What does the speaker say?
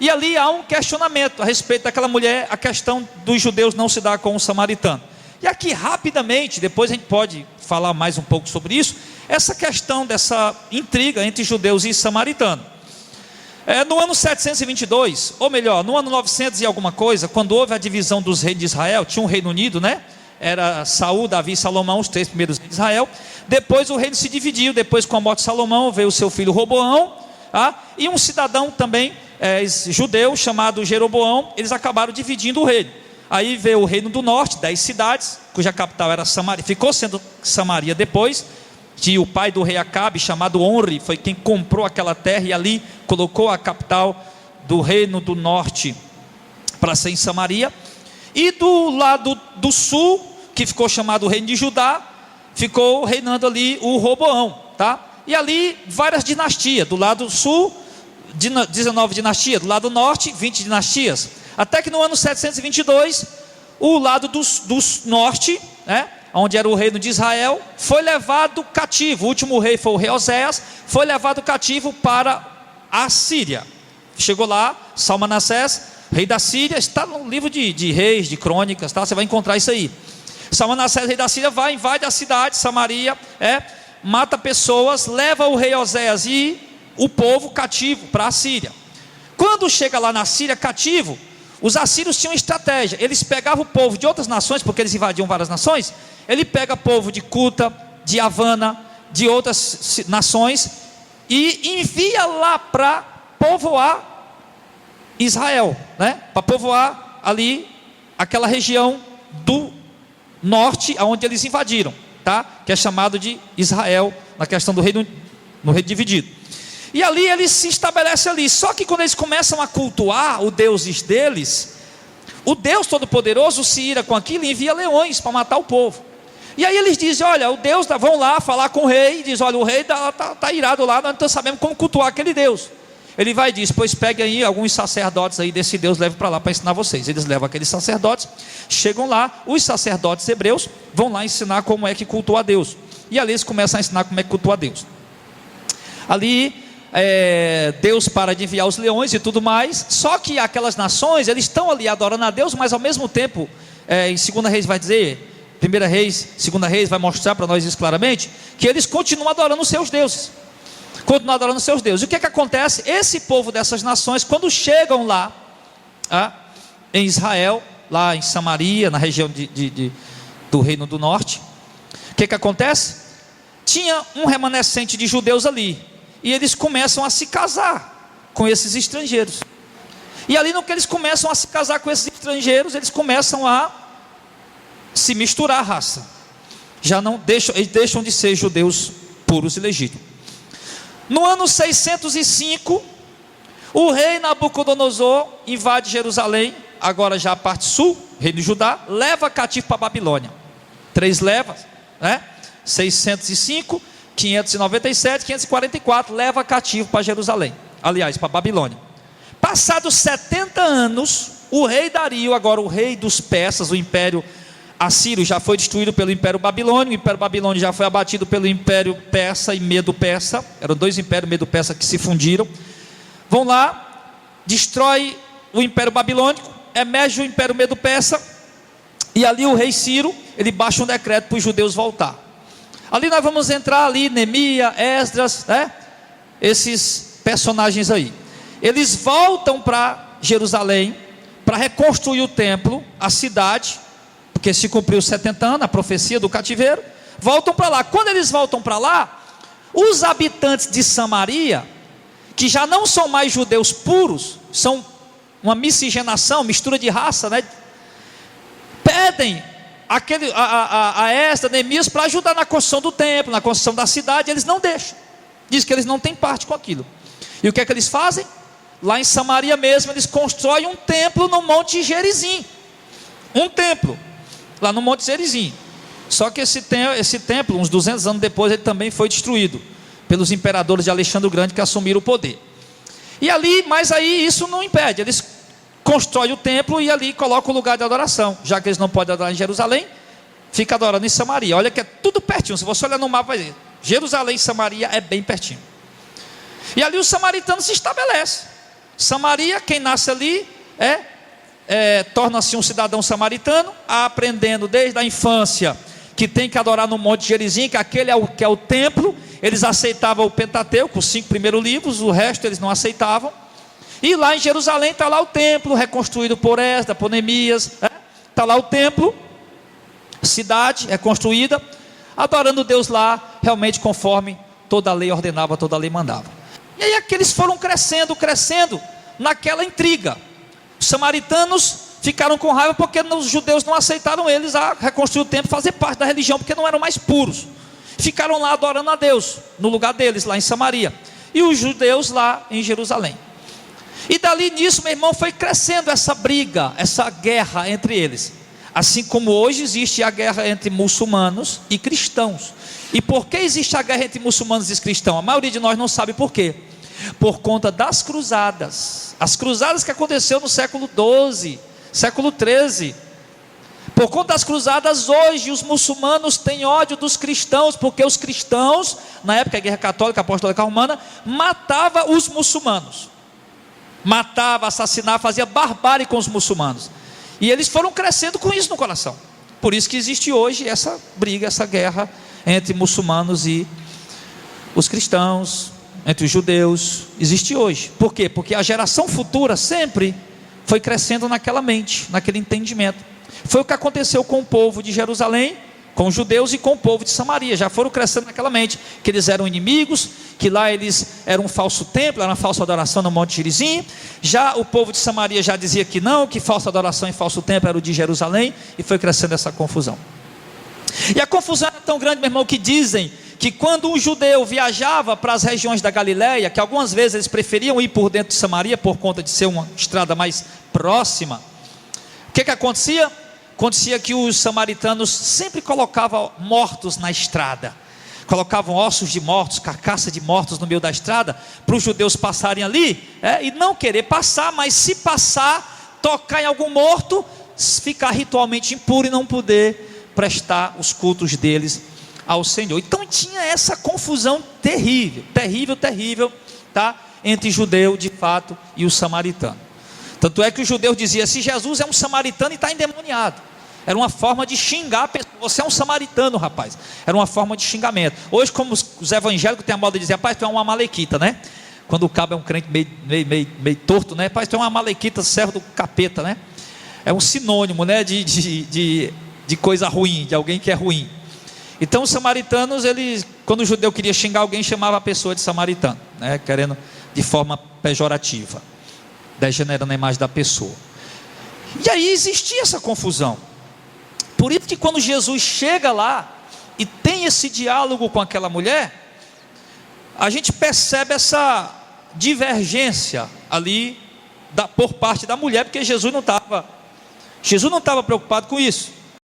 E ali há um questionamento a respeito daquela mulher, a questão dos judeus não se dar com o samaritano. E aqui rapidamente, depois a gente pode falar mais um pouco sobre isso, essa questão dessa intriga entre judeus e samaritanos. No ano 722, ou melhor, no ano 900 e alguma coisa, quando houve a divisão dos reis de Israel, tinha um Reino Unido, né? Era Saul, Davi e Salomão, os 3 primeiros reis de Israel. Depois o reino se dividiu, depois com a morte de Salomão veio o seu filho Roboão, e um cidadão também judeu chamado Jeroboão. Eles acabaram dividindo o reino. Aí veio o reino do norte, 10 cidades, cuja capital era Samaria, ficou sendo Samaria depois, que o pai do rei Acabe, chamado Onri, foi quem comprou aquela terra e ali colocou a capital do reino do norte para ser em Samaria. E do lado do sul, que ficou chamado reino de Judá, ficou reinando ali o Roboão, tá? E ali várias dinastias, do lado sul, 19 dinastias, do lado norte, 20 dinastias, até que no ano 722, o lado do norte, né, onde era o reino de Israel, foi levado cativo. O último rei foi o rei Oséias, foi levado cativo para a Síria. Chegou lá, Salmanassés, rei da Síria, está no livro de reis, de crônicas, tá? Você vai encontrar isso aí. Salmanassés, rei da Síria, vai, invade a cidade, Samaria, mata pessoas, leva o rei Oséias e o povo cativo para a Síria. Quando chega lá na Síria cativo, os assírios tinham estratégia. Eles pegavam o povo de outras nações, porque eles invadiam várias nações. Ele pega povo de Cuta, de Havana, de outras nações, e envia lá para povoar Israel, né? Para povoar ali aquela região do norte, aonde eles invadiram, tá? Que é chamado de Israel, na questão do reino, no reino dividido. E ali eles se estabelecem ali. Só que quando eles começam a cultuar os deuses deles, o Deus Todo-Poderoso se ira com aquilo e envia leões para matar o povo. E aí eles dizem: olha, o Deus, vão lá falar com o rei, e diz: olha, o rei tá irado lá, nós não estamos sabendo como cultuar aquele Deus. Ele vai e diz: pois pegue aí alguns sacerdotes aí desse Deus, leve para lá para ensinar vocês. Eles levam aqueles sacerdotes, chegam lá, os sacerdotes hebreus vão lá ensinar como é que cultua a Deus. E ali eles começam a ensinar como é que cultua a Deus. Ali Deus para de enviar os leões e tudo mais. Só que aquelas nações, eles estão ali adorando a Deus, mas ao mesmo tempo, em 2 Reis vai dizer, 1 Reis, 2 Reis vai mostrar para nós isso claramente, que eles continuam adorando os seus deuses. Continuam adorando os seus deuses. E o que é que acontece? Esse povo dessas nações, quando chegam lá em Israel, lá em Samaria, na região do reino do norte, o que é que acontece? Tinha um remanescente de judeus ali, e eles começam a se casar com esses estrangeiros. E ali no que eles começam a se casar com esses estrangeiros, eles começam a se misturar a raça. Eles deixam de ser judeus puros e legítimos. No ano 605, o rei Nabucodonosor invade Jerusalém, agora já a parte sul, reino de Judá, leva cativo para a Babilônia. 3 levas, né? 605, 597, 544, leva cativo para Jerusalém, aliás, para a Babilônia. Passados 70 anos, o rei Dario, agora o rei dos persas, o império assírio já foi destruído pelo império babilônio, o império babilônio já foi abatido pelo império persa e medo-persa, eram 2 impérios medo-persa que se fundiram. Vão lá, destrói o império babilônico, emerge o império medo-persa, e ali o rei Ciro, ele baixa um decreto para os judeus voltar. Ali nós vamos entrar ali, Neemias, Esdras, né? Esses personagens aí. Eles voltam para Jerusalém, para reconstruir o templo, a cidade, porque se cumpriu 70 anos, a profecia do cativeiro. Voltam para lá. Quando eles voltam para lá, os habitantes de Samaria, que já não são mais judeus puros, são uma miscigenação, mistura de raça, né? Pedem a Esdras, Neemias, para ajudar na construção do templo, na construção da cidade. Eles não deixam, diz que eles não têm parte com aquilo. E o que é que eles fazem? Lá em Samaria mesmo, eles constroem um templo no Monte Gerizim, um templo lá no Monte Gerizim. Só que esse templo, uns 200 anos depois, ele também foi destruído pelos imperadores de Alexandre o Grande, que assumiram o poder. E ali, mas aí isso não impede, eles constrói o templo e ali coloca o lugar de adoração. Já que eles não podem adorar em Jerusalém, fica adorando em Samaria. Olha que é tudo pertinho. Se você olhar no mapa, vai ver, Jerusalém e Samaria é bem pertinho. E ali os samaritanos se estabelecem. Samaria, quem nasce ali torna-se um cidadão samaritano, aprendendo desde a infância que tem que adorar no Monte Gerizim, que aquele que é o templo. Eles aceitavam o Pentateuco, os 5 primeiros livros, o resto eles não aceitavam. E lá em Jerusalém está lá o templo, reconstruído por Esdras, por Neemias, está lá o templo, cidade reconstruída, adorando Deus lá, realmente conforme toda a lei ordenava, toda a lei mandava. E aí aqueles foram crescendo naquela intriga. Os samaritanos ficaram com raiva porque os judeus não aceitaram eles a reconstruir o templo, fazer parte da religião, porque não eram mais puros. Ficaram lá adorando a Deus, no lugar deles, lá em Samaria, e os judeus lá em Jerusalém. E dali nisso, meu irmão, foi crescendo essa briga, essa guerra entre eles. Assim como hoje existe a guerra entre muçulmanos e cristãos. E por que existe a guerra entre muçulmanos e cristãos? A maioria de nós não sabe por quê. Por conta das cruzadas. As cruzadas que aconteceu no século XII, século XIII. Por conta das cruzadas, hoje os muçulmanos têm ódio dos cristãos, porque os cristãos, na época da guerra católica, apostólica romana, matava os muçulmanos. Matava, assassinava, fazia barbárie com os muçulmanos. E eles foram crescendo com isso no coração. Por isso que existe hoje essa briga, essa guerra entre muçulmanos e os cristãos, entre os judeus. Existe hoje. Por quê? Porque a geração futura sempre foi crescendo naquela mente, naquele entendimento. Foi o que aconteceu com o povo de Jerusalém, com os judeus e com o povo de Samaria. Já foram crescendo naquela mente, que eles eram inimigos, que lá eles eram um falso templo, era uma falsa adoração no Monte Gerizim. Já o povo de Samaria já dizia que não, que falsa adoração e falso templo era o de Jerusalém, e foi crescendo essa confusão. E a confusão era tão grande, meu irmão, que dizem que quando um judeu viajava para as regiões da Galileia, que algumas vezes eles preferiam ir por dentro de Samaria, por conta de ser uma estrada mais próxima, o que acontecia? Acontecia que os samaritanos sempre colocavam mortos na estrada, colocavam ossos de mortos, carcaça de mortos no meio da estrada, para os judeus passarem ali, e não querer passar, mas se passar, tocar em algum morto, ficar ritualmente impuro e não poder prestar os cultos deles ao Senhor. Então tinha essa confusão terrível, terrível, tá? Entre judeu de fato e o samaritano. Tanto é que os judeus diziam: se Jesus é um samaritano e está endemoniado. Era uma forma de xingar a pessoa. Você é um samaritano, rapaz. Era uma forma de xingamento. Hoje, como os evangélicos têm a moda de dizer: rapaz, tu é uma amalequita, né? Quando o cabo é um crente meio torto, né? Rapaz, tu é uma amalequita, servo do capeta, né? É um sinônimo, né? De coisa ruim, de alguém que é ruim. Então os samaritanos, quando o judeu queria xingar alguém, chamava a pessoa de samaritano, né? Querendo de forma pejorativa, degenerando a imagem da pessoa. E aí existia essa confusão. Por isso que quando Jesus chega lá e tem esse diálogo com aquela mulher, a gente percebe essa divergência ali por parte da mulher, porque Jesus não estava preocupado com isso.